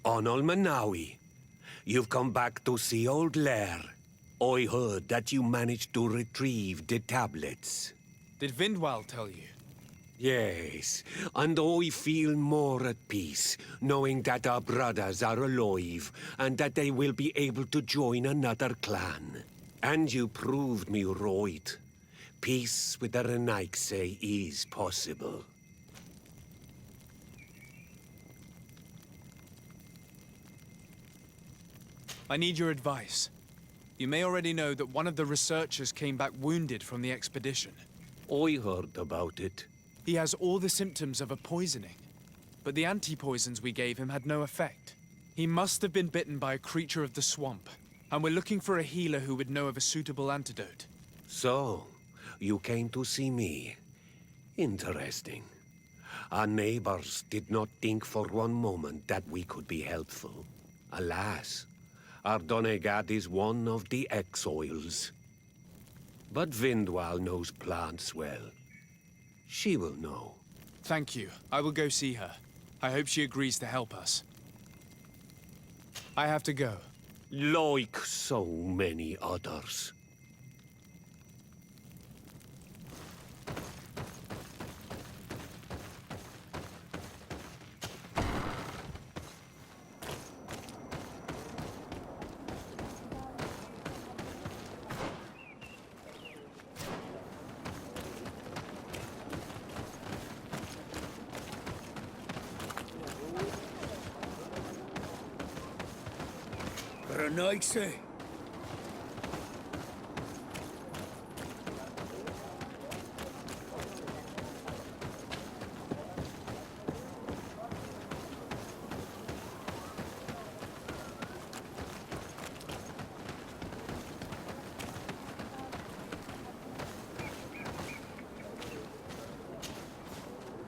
Onol Manawi, you've come back to see old Lair. I heard that you managed to retrieve the tablets. Did Vindwal tell you? Yes, and I feel more at peace, knowing that our brothers are alive, and that they will be able to join another clan. And you proved me right. Peace with the Renaigse is possible. I need your advice. You may already know that one of the researchers came back wounded from the expedition. I heard about it. He has all the symptoms of a poisoning, but the anti-poisons we gave him had no effect. He must have been bitten by a creature of the swamp, and we're looking for a healer who would know of a suitable antidote. So, you came to see me. Interesting. Our neighbors did not think for one moment that we could be helpful. Alas, our Donegad is one of the exiles. But Vindwal knows plants well. She will know. Thank you. I will go see her. I hope she agrees to help us. I have to go. Like so many others. Renaigse.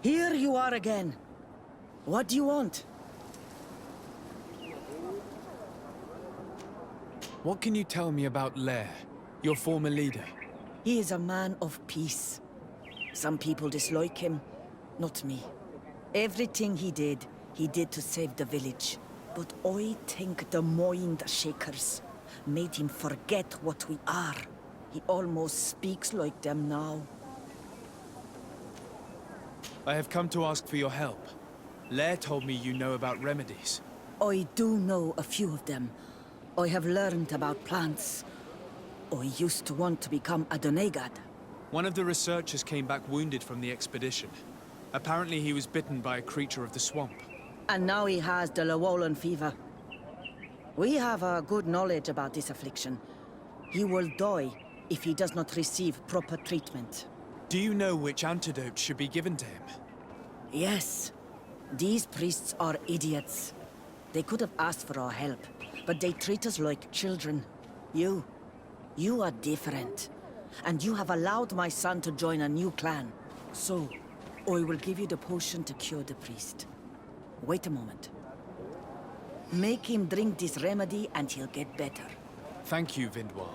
Here you are again. What do you want? What can you tell me about Lair, your former leader? He is a man of peace. Some people dislike him, not me. Everything he did to save the village. But I think the mind shakers made him forget what we are. He almost speaks like them now. I have come to ask for your help. Lair told me you know about remedies. I do know a few of them. I have learned about plants. I used to want to become a Donegad. One of the researchers came back wounded from the expedition. Apparently he was bitten by a creature of the swamp. And now he has the Llewellyn fever. We have a good knowledge about this affliction. He will die if he does not receive proper treatment. Do you know which antidote should be given to him? Yes. These priests are idiots. They could have asked for our help, but they treat us like children. You are different. And you have allowed my son to join a new clan. So, I will give you the potion to cure the priest. Wait a moment. Make him drink this remedy and he'll get better. Thank you, Vindwal.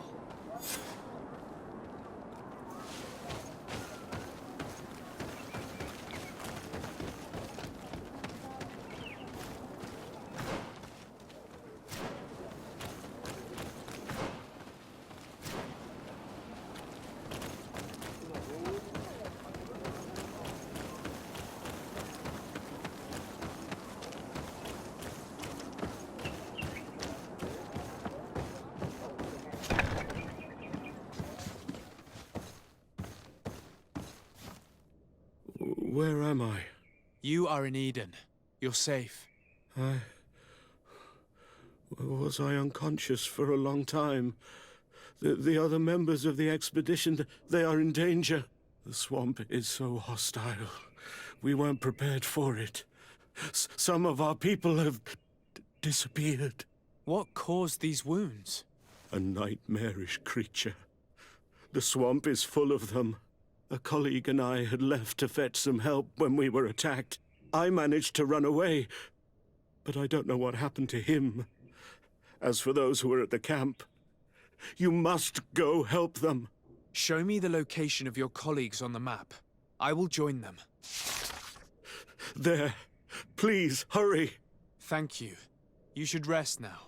Where am I? You are in Eden. You're safe. Was I unconscious for a long time? The other members of the expedition, they are in danger. The swamp is so hostile. We weren't prepared for it. Some of our people have disappeared. What caused these wounds? A nightmarish creature. The swamp is full of them. A colleague and I had left to fetch some help when we were attacked. I managed to run away, but I don't know what happened to him. As for those who are at the camp, you must go help them. Show me the location of your colleagues on the map. I will join them. There. Please, hurry. Thank you. You should rest now.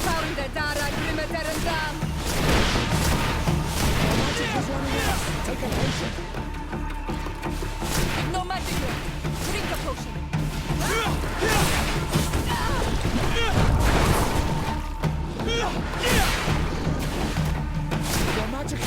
Found the Dara Grimeterendam! Take a potion. No magic left. Drink a potion. Your magic.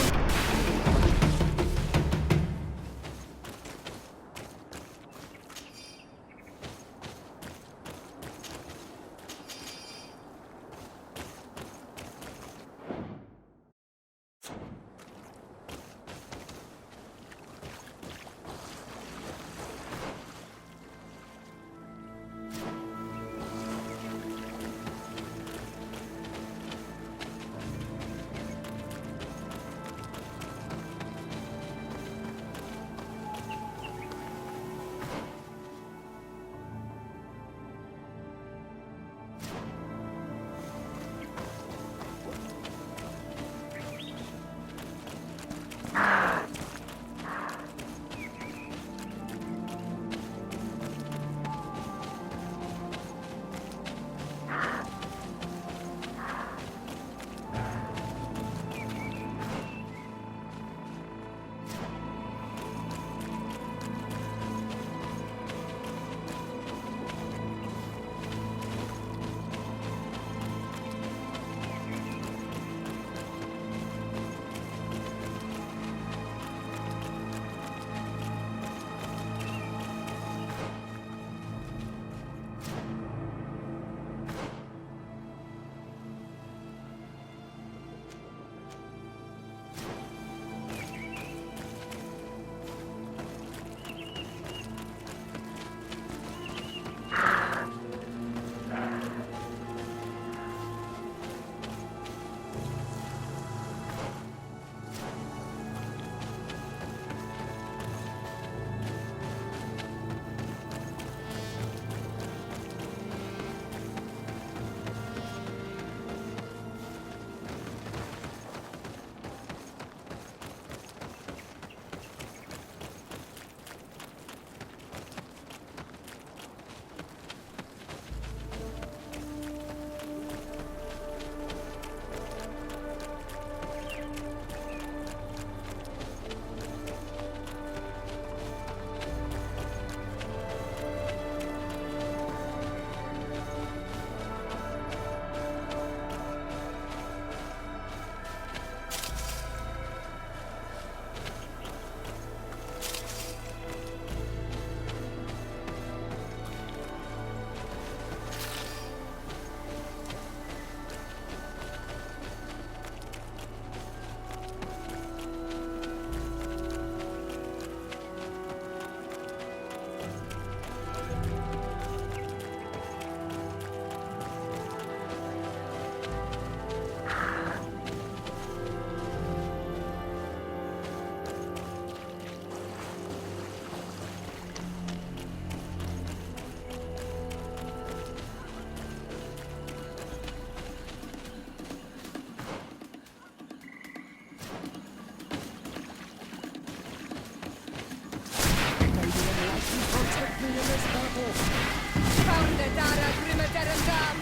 Found the Dara Grimeterendam!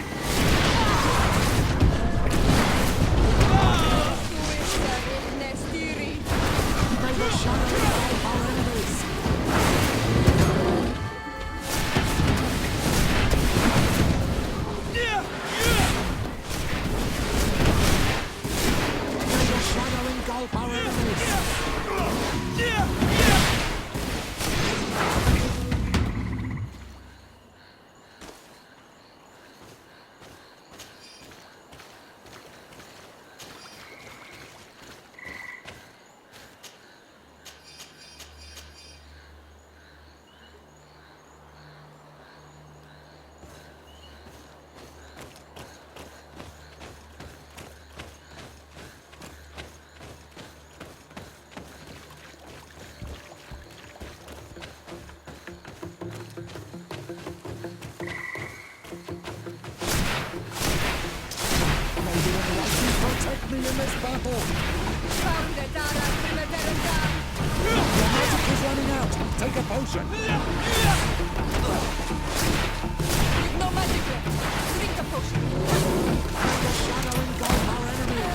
Suista il Nestiri! By the shadow of our enemies. By the shadow engulf our enemies. protect me in this battle! Found Dara Primavera. Your magic is running out! Take a potion! We've no magic left. Drink a potion. The shadow engulf our enemy!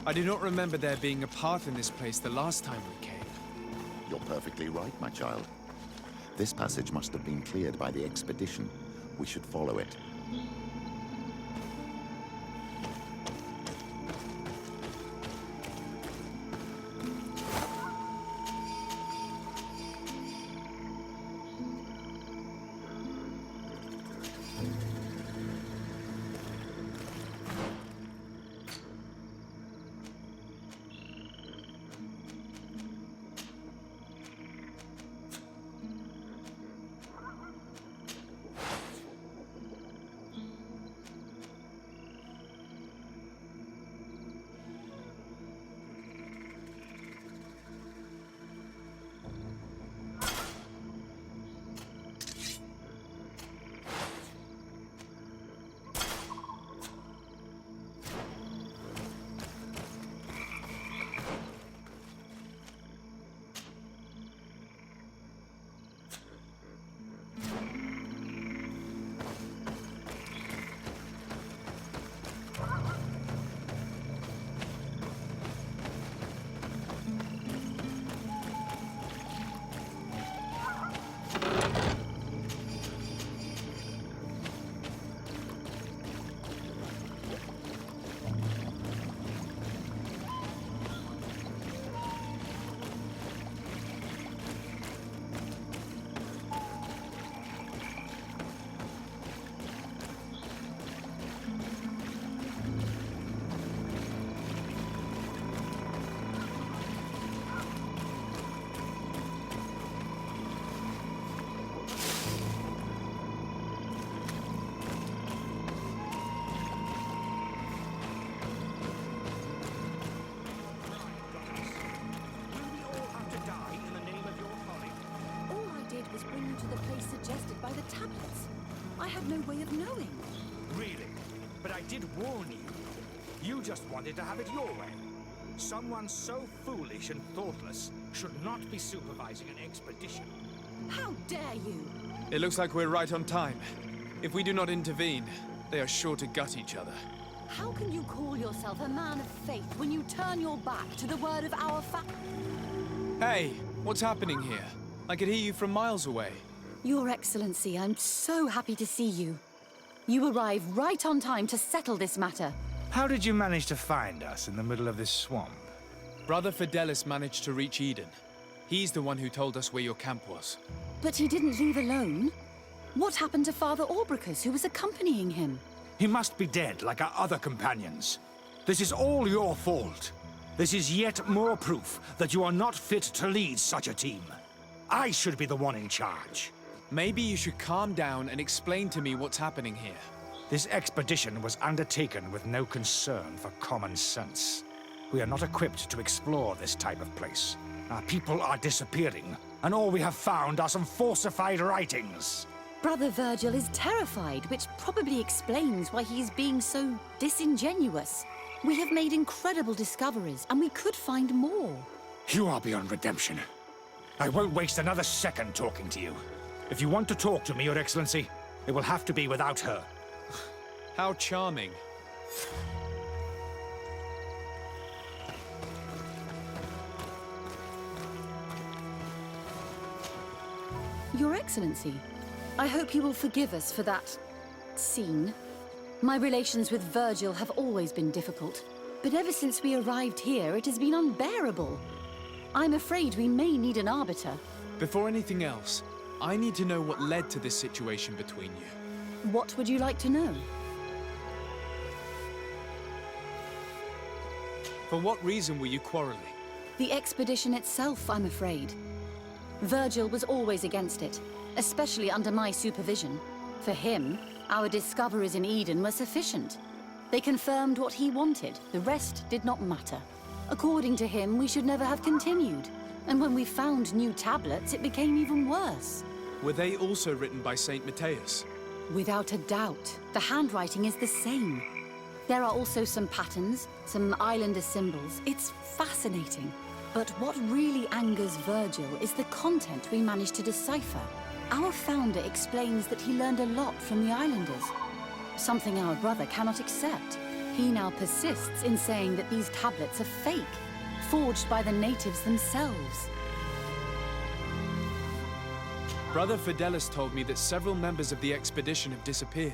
I do not remember there being a path in this place the last time we came. You're perfectly right, my child. This passage must have been cleared by the expedition. We should follow it. suggested by the tablets. I had no way of knowing. Really? But I did warn you. You just wanted to have it your way. Someone so foolish and thoughtless should not be supervising an expedition. How dare you? It looks like we're right on time. If we do not intervene, they are sure to gut each other. How can you call yourself a man of faith when you turn your back to the word of our Hey, what's happening here? I could hear you from miles away. Your Excellency, I'm so happy to see you. You arrive right on time to settle this matter. How did you manage to find us in the middle of this swamp? Brother Fidelis managed to reach Eden. He's the one who told us where your camp was. But he didn't leave alone. What happened to Father Orbricus, who was accompanying him? He must be dead, like our other companions. This is all your fault. This is yet more proof that you are not fit to lead such a team. I should be the one in charge. Maybe you should calm down and explain to me what's happening here. This expedition was undertaken with no concern for common sense. We are not equipped to explore this type of place. Our people are disappearing, and all we have found are some falsified writings. Brother Virgil is terrified, which probably explains why he is being so disingenuous. We have made incredible discoveries, and we could find more. You are beyond redemption. I won't waste another second talking to you. If you want to talk to me, Your Excellency, it will have to be without her. How charming. Your Excellency, I hope you will forgive us for that scene. My relations with Virgil have always been difficult, but ever since we arrived here, it has been unbearable. I'm afraid we may need an arbiter. Before anything else, I need to know what led to this situation between you. What would you like to know? For what reason were you quarreling? The expedition itself, I'm afraid. Virgil was always against it, especially under my supervision. For him, our discoveries in Eden were sufficient. They confirmed what he wanted. The rest did not matter. According to him, we should never have continued. And when we found new tablets, it became even worse. Were they also written by Saint Matthias? Without a doubt. The handwriting is the same. There are also some patterns, some islander symbols. It's fascinating. But what really angers Virgil is the content we managed to decipher. Our founder explains that he learned a lot from the islanders, something our brother cannot accept. He now persists in saying that these tablets are fake, forged by the natives themselves. Brother Fidelis told me that several members of the expedition have disappeared.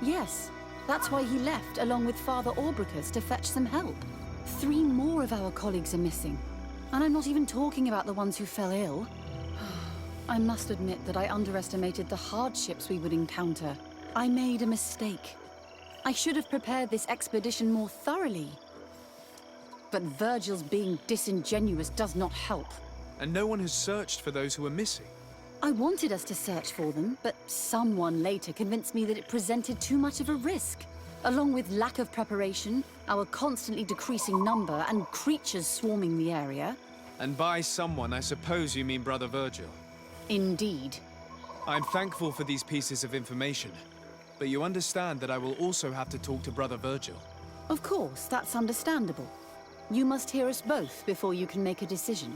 Yes, that's why he left along with Father Orbricus to fetch some help. 3 more of our colleagues are missing, and I'm not even talking about the ones who fell ill. I must admit that I underestimated the hardships we would encounter. I made a mistake. I should have prepared this expedition more thoroughly. But Virgil's being disingenuous does not help. And no one has searched for those who are missing. I wanted us to search for them, but someone later convinced me that it presented too much of a risk. Along with lack of preparation, our constantly decreasing number, and creatures swarming the area. And by someone, I suppose you mean Brother Virgil. Indeed. I'm thankful for these pieces of information, but you understand that I will also have to talk to Brother Virgil. Of course, that's understandable. You must hear us both before you can make a decision.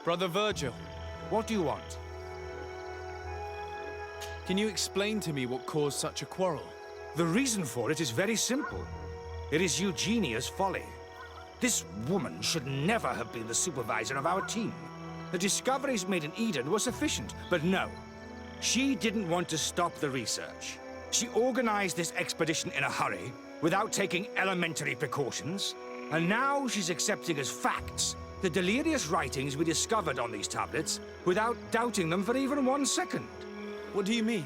Brother Virgil, What do you want? can you explain to me what caused such a quarrel? The reason for it is very simple. It is Eugenia's folly. This woman should never have been the supervisor of our team. The discoveries made in Eden were sufficient, but no. She didn't want to stop the research. She organized this expedition in a hurry, without taking elementary precautions, and now she's accepting as facts the delirious writings we discovered on these tablets without doubting them for even 1 second. What do you mean?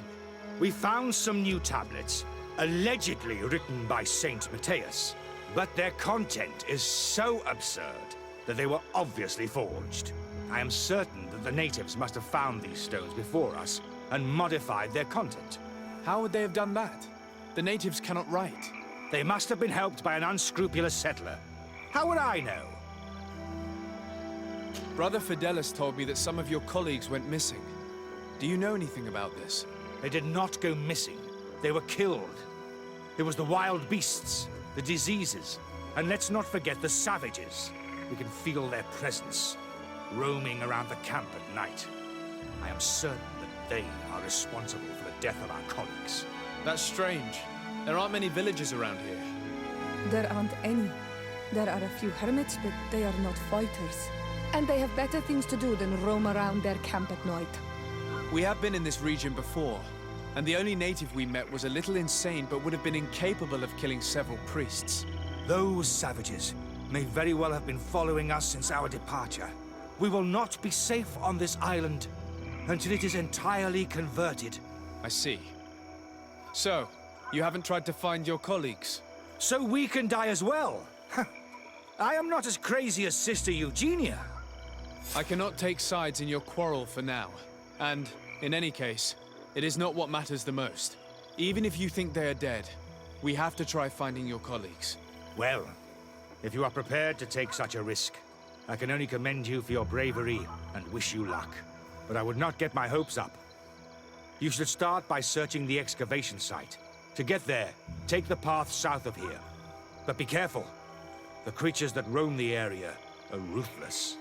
We found some new tablets, allegedly written by Saint Matthias, but their content is so absurd that they were obviously forged. I am certain that the natives must have found these stones before us and modified their content. How would they have done that? The natives cannot write. They must have been helped by an unscrupulous settler. How would I know? Brother Fidelis told me that some of your colleagues went missing. Do you know anything about this? They did not go missing. They were killed. It was the wild beasts, the diseases, and let's not forget the savages. We can feel their presence, roaming around the camp at night. I am certain that they are responsible for the death of our colleagues. That's strange. There aren't many villagers around here. There aren't any. There are a few hermits, but they are not fighters. And they have better things to do than roam around their camp at night. We have been in this region before, and the only native we met was a little insane but would have been incapable of killing several priests. Those savages may very well have been following us since our departure. We will not be safe on this island until it is entirely converted. I see. So, you haven't tried to find your colleagues? So we can die as well. I am not as crazy as Sister Eugenia. I cannot take sides in your quarrel for now. And, in any case, it is not what matters the most. Even if you think they are dead, we have to try finding your colleagues. Well, if you are prepared to take such a risk, I can only commend you for your bravery and wish you luck. But I would not get my hopes up. You should start by searching the excavation site. To get there, take the path south of here. But be careful. The creatures that roam the area are ruthless.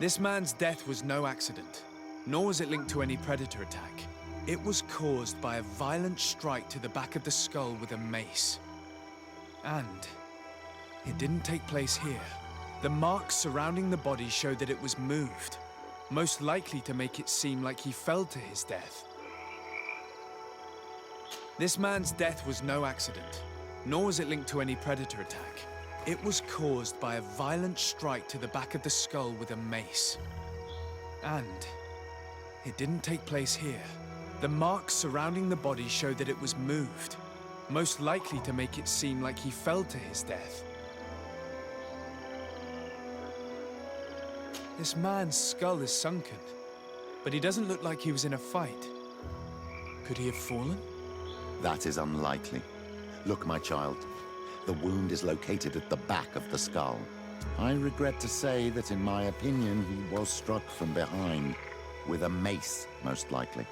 This man's death was no accident, nor was it linked to any predator attack. It was caused by a violent strike to the back of the skull with a mace. And it didn't take place here. The marks surrounding the body show that it was moved, most likely to make it seem like he fell to his death. This man's death was no accident, nor was it linked to any predator attack. It was caused by a violent strike to the back of the skull with a mace. And it didn't take place here. The marks surrounding the body show that it was moved, most likely to make it seem like he fell to his death. This man's skull is sunken, but he doesn't look like he was in a fight. Could he have fallen? That is unlikely. Look, my child. The wound is located at the back of the skull. I regret to say that in my opinion, he was struck from behind, with a mace, most likely.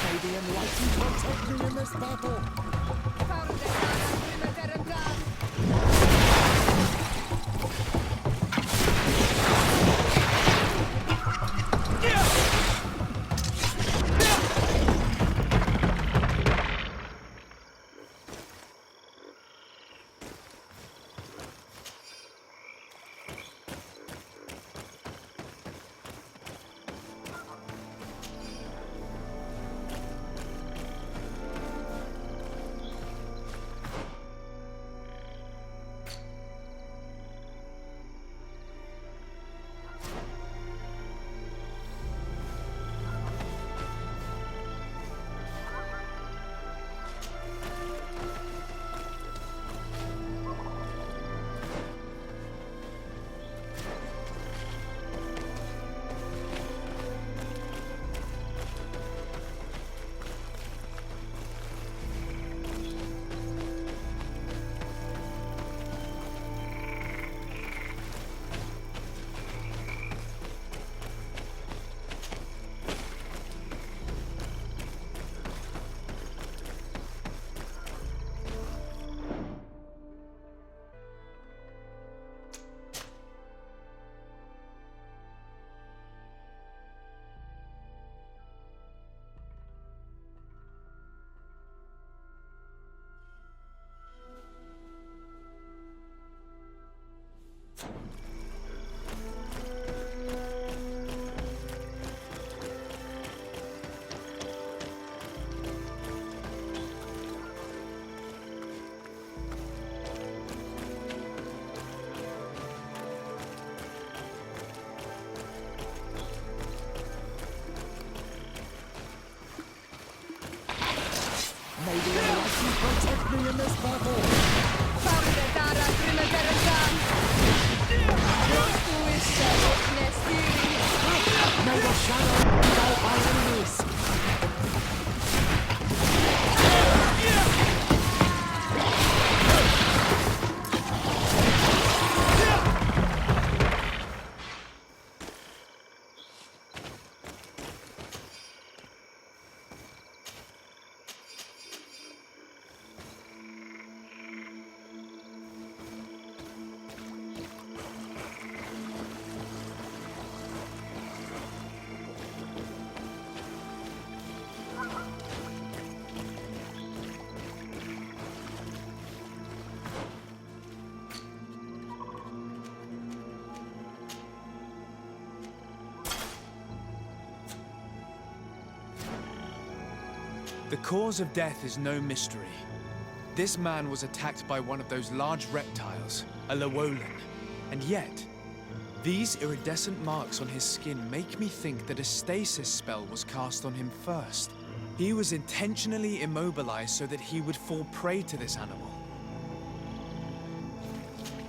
May the enlightened protect me in this battle. The cause of death is no mystery. This man was attacked by one of those large reptiles, a Llewellyn. And yet, these iridescent marks on his skin make me think that a stasis spell was cast on him first. He was intentionally immobilized so that he would fall prey to this animal.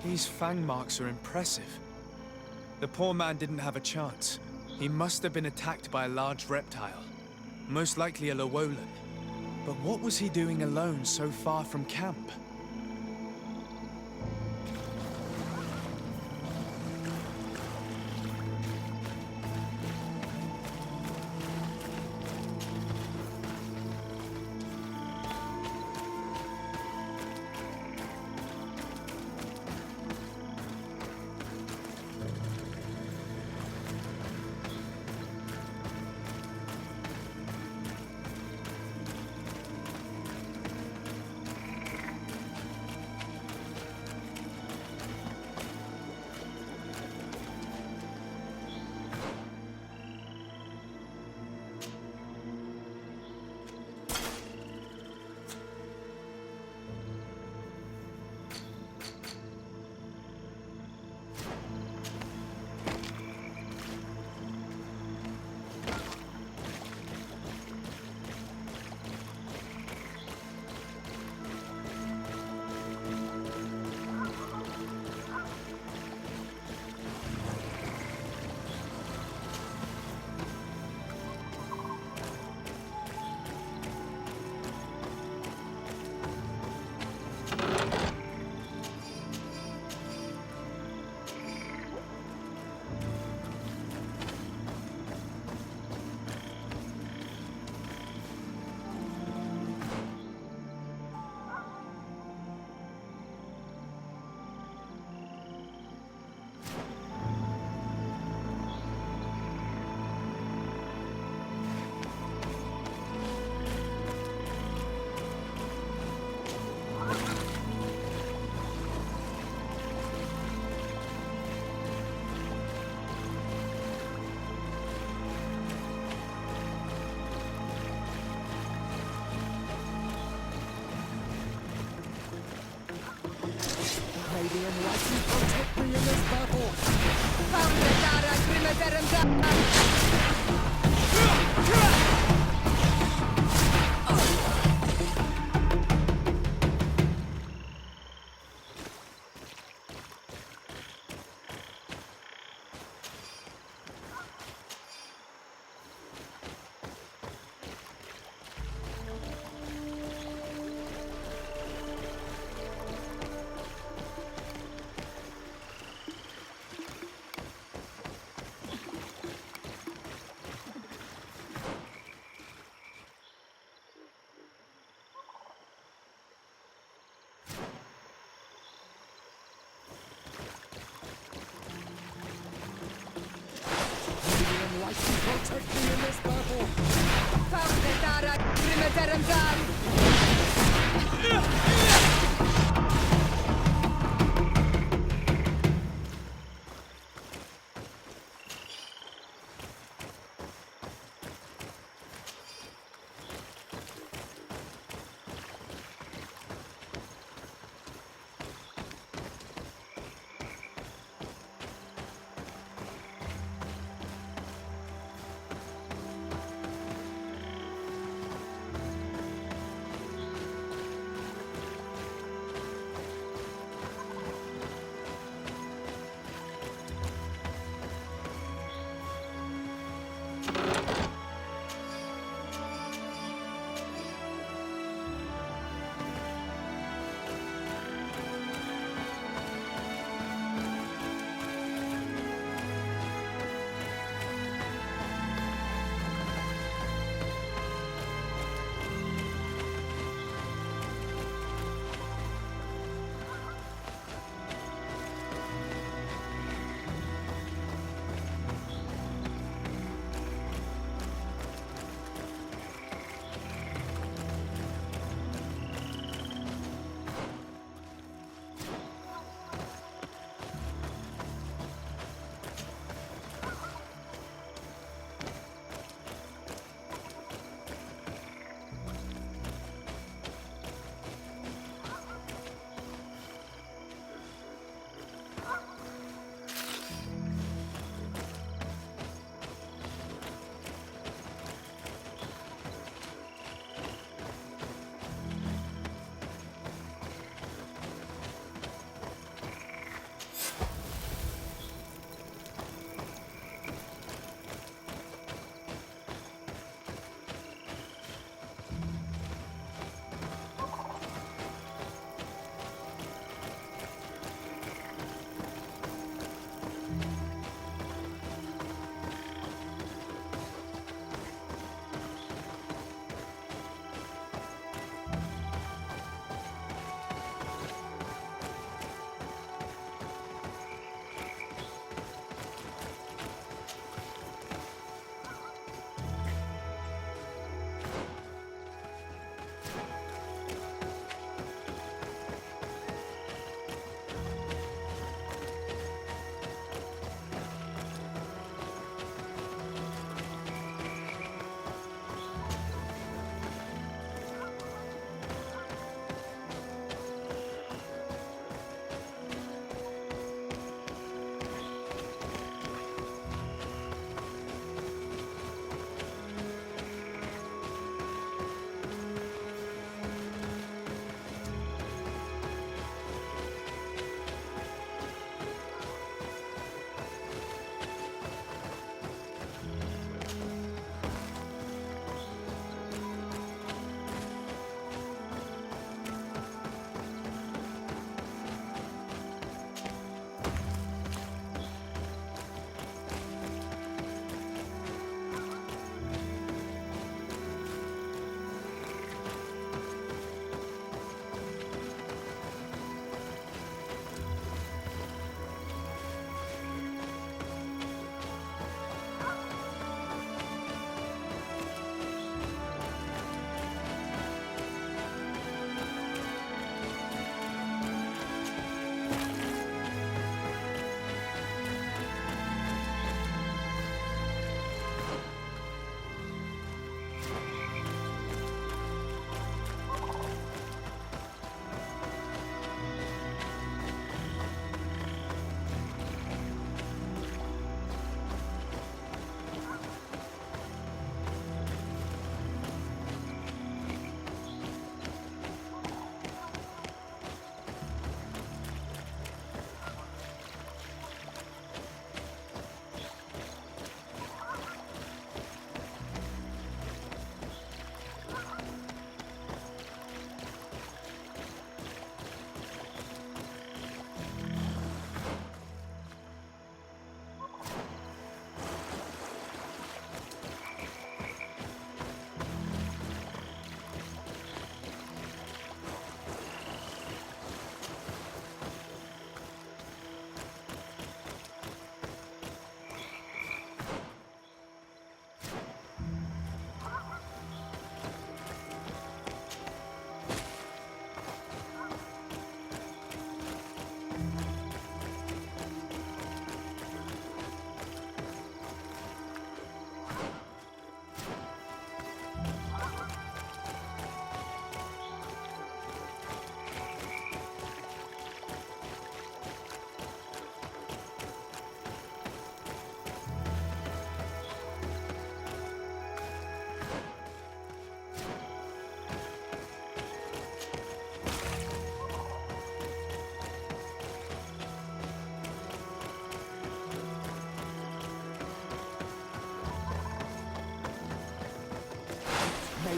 These fang marks are impressive. The poor man didn't have a chance. He must have been attacked by a large reptile, most likely a Llewellyn. But what was he doing alone so far from camp? May the enlightened protect me in this battle! Protect me in this battle!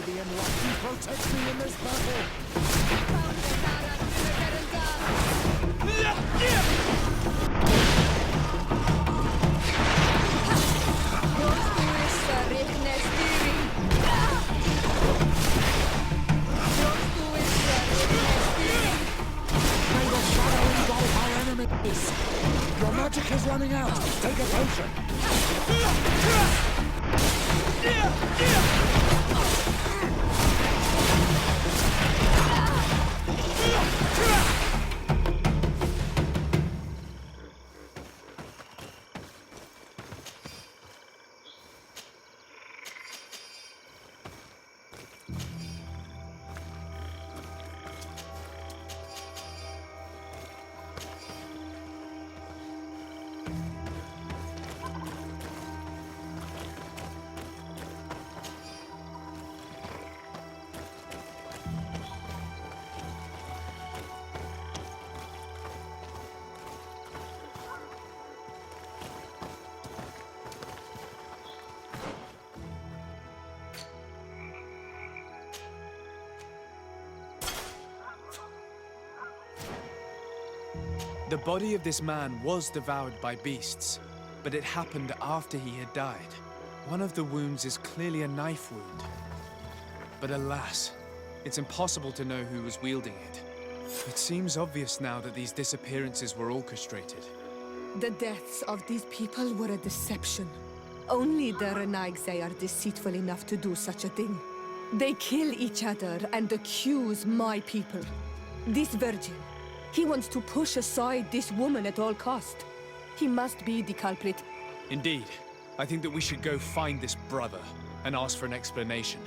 guardian like you protect me in this battle. May the shadow engulf my enemies. Your magic is running out. Take a potion. The body of this man was devoured by beasts, but it happened after he had died. One of the wounds is clearly a knife wound. But alas, it's impossible to know who was wielding it. It seems obvious now that these disappearances were orchestrated. The deaths of these people were a deception. Only the Renaigse are deceitful enough to do such a thing. They kill each other and accuse my people. This virgin, he wants to push aside this woman at all cost. He must be the culprit. Indeed. I think that we should go find this brother and ask for an explanation.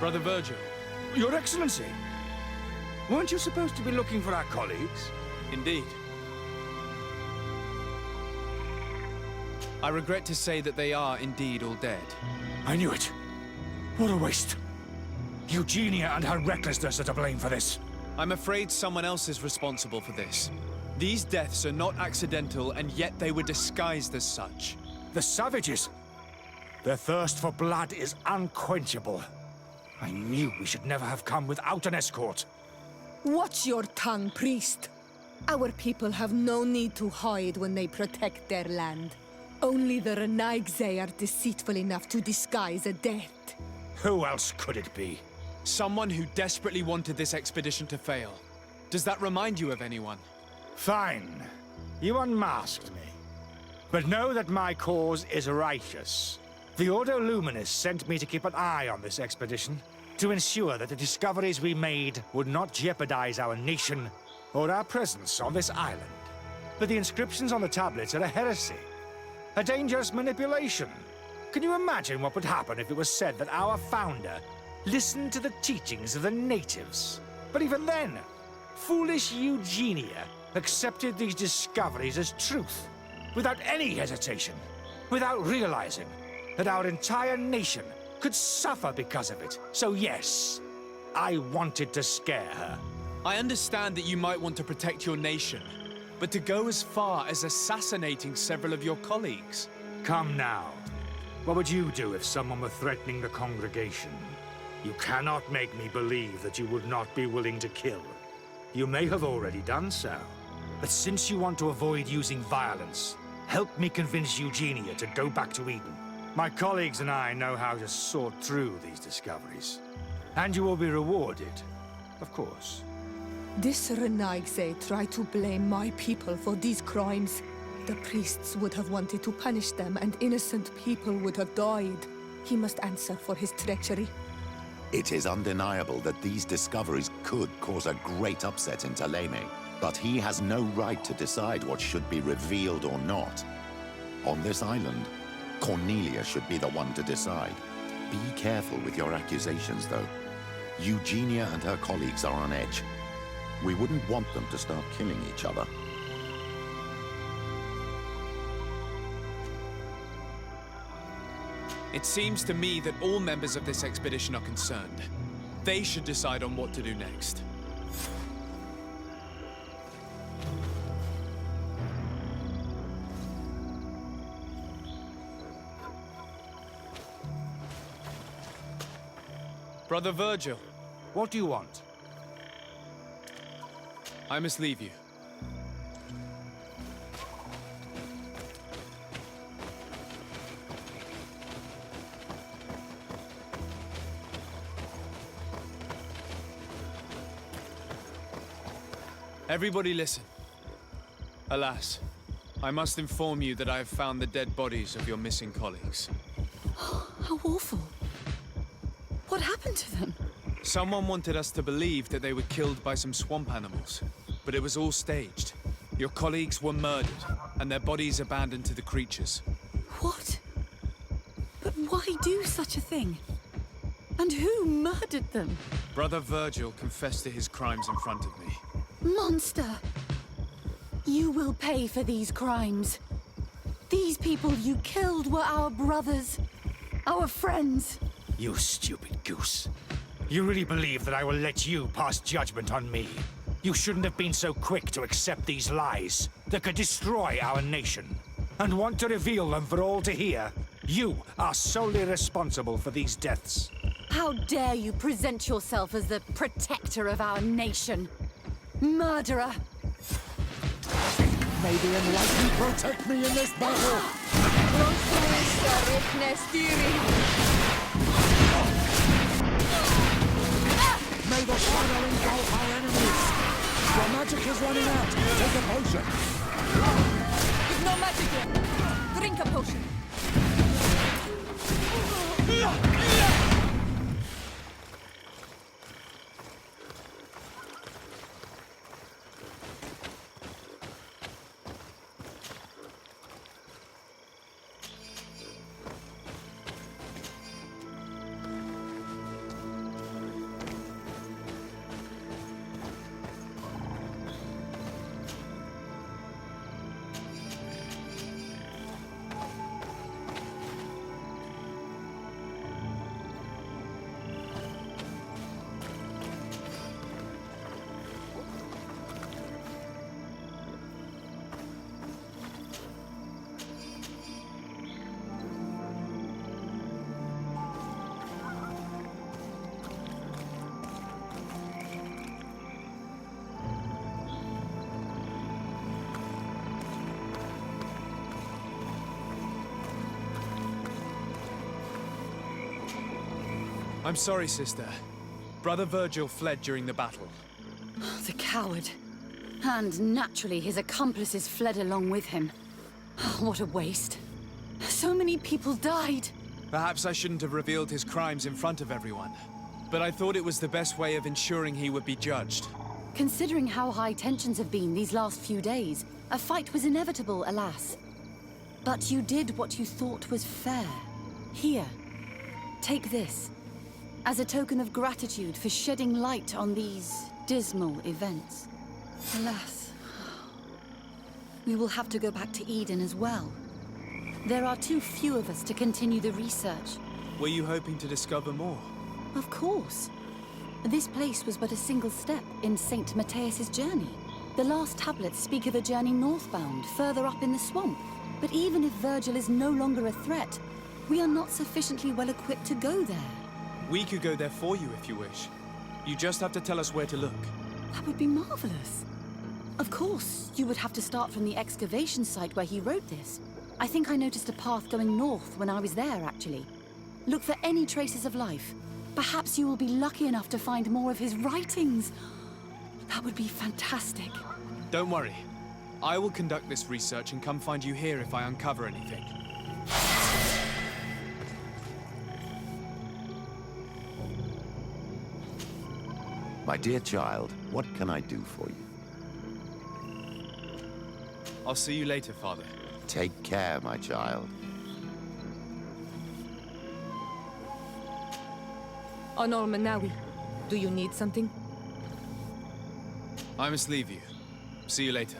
Brother Virgil. Your Excellency! Weren't you supposed to be looking for our colleagues? Indeed. I regret to say that they are indeed all dead. I knew it. What a waste. Eugenia and her recklessness are to blame for this. I'm afraid someone else is responsible for this. These deaths are not accidental, and yet they were disguised as such. The savages! Their thirst for blood is unquenchable. I knew we should never have come without an escort. Watch your tongue, priest. Our people have no need to hide when they protect their land. Only the Renaigze are deceitful enough to disguise a death. Who else could it be? Someone who desperately wanted this expedition to fail. Does that remind you of anyone? Fine. You unmasked me. But know that my cause is righteous. The Ordo Luminis sent me to keep an eye on this expedition, to ensure that the discoveries we made would not jeopardize our nation or our presence on this island. But the inscriptions on the tablets are a heresy, a dangerous manipulation. Can you imagine what would happen if it was said that our founder listened to the teachings of the natives? But even then, foolish Eugenia accepted these discoveries as truth, without any hesitation, without realizing that our entire nation could suffer because of it. So yes, I wanted to scare her. I understand that you might want to protect your nation, but to go as far as assassinating several of your colleagues? Come now. What would you do if someone were threatening the congregation? You cannot make me believe that you would not be willing to kill. You may have already done so. But since you want to avoid using violence, help me convince Eugenia to go back to Eden. My colleagues and I know how to sort through these discoveries. And you will be rewarded, of course. This Renaigze tried to blame my people for these crimes. The priests would have wanted to punish them, and innocent people would have died. He must answer for his treachery. It is undeniable that these discoveries could cause a great upset in Taleme, but he has no right to decide what should be revealed or not. On this island, Cornelia should be the one to decide. Be careful with your accusations, though. Eugenia and her colleagues are on edge. We wouldn't want them to start killing each other. It seems to me that all members of this expedition are concerned. They should decide on what to do next. Brother Virgil. What do you want? I must leave you. Everybody listen. Alas, I must inform you that I have found the dead bodies of your missing colleagues. How awful. What happened to them? Someone wanted us to believe that they were killed by some swamp animals, but it was all staged. Your colleagues were murdered, and their bodies abandoned to the creatures. What? But why do such a thing? And who murdered them? Brother Virgil confessed to his crimes in front of me. Monster! You will pay for these crimes. These people you killed were our brothers, our friends. You stupid goose. You really believe that I will let you pass judgment on me? You shouldn't have been so quick to accept these lies that could destroy our nation. And want to reveal them for all to hear. You are solely responsible for these deaths. How dare you present yourself as the protector of our nation? Murderer! May the enlightened protect me in this battle! May the shadow engulf our enemies! Your magic is running out! Take a potion! There's no magic here! Drink a potion! I'm sorry, sister. Brother Virgil fled during the battle. The coward. And naturally, his accomplices fled along with him. What a waste. So many people died. Perhaps I shouldn't have revealed his crimes in front of everyone. But I thought it was the best way of ensuring he would be judged. Considering how high tensions have been these last few days, a fight was inevitable, alas. But you did what you thought was fair. Here, take this. As a token of gratitude for shedding light on these dismal events. Alas, we will have to go back to Eden as well. There are too few of us to continue the research. Were you hoping to discover more? Of course. This place was but a single step in St. Matthias's journey. The last tablets speak of a journey northbound, further up in the swamp. But even if Virgil is no longer a threat, we are not sufficiently well equipped to go there. We could go there for you if you wish. You just have to tell us where to look. That would be marvelous. Of course, you would have to start from the excavation site where he wrote this. I think I noticed a path going north when I was there, actually. Look for any traces of life. Perhaps you will be lucky enough to find more of his writings. That would be fantastic. Don't worry. I will conduct this research and come find you here if I uncover anything. My dear child, what can I do for you? I'll see you later, Father. Take care, my child. Honor Manawi, do you need something? I must leave you. See you later.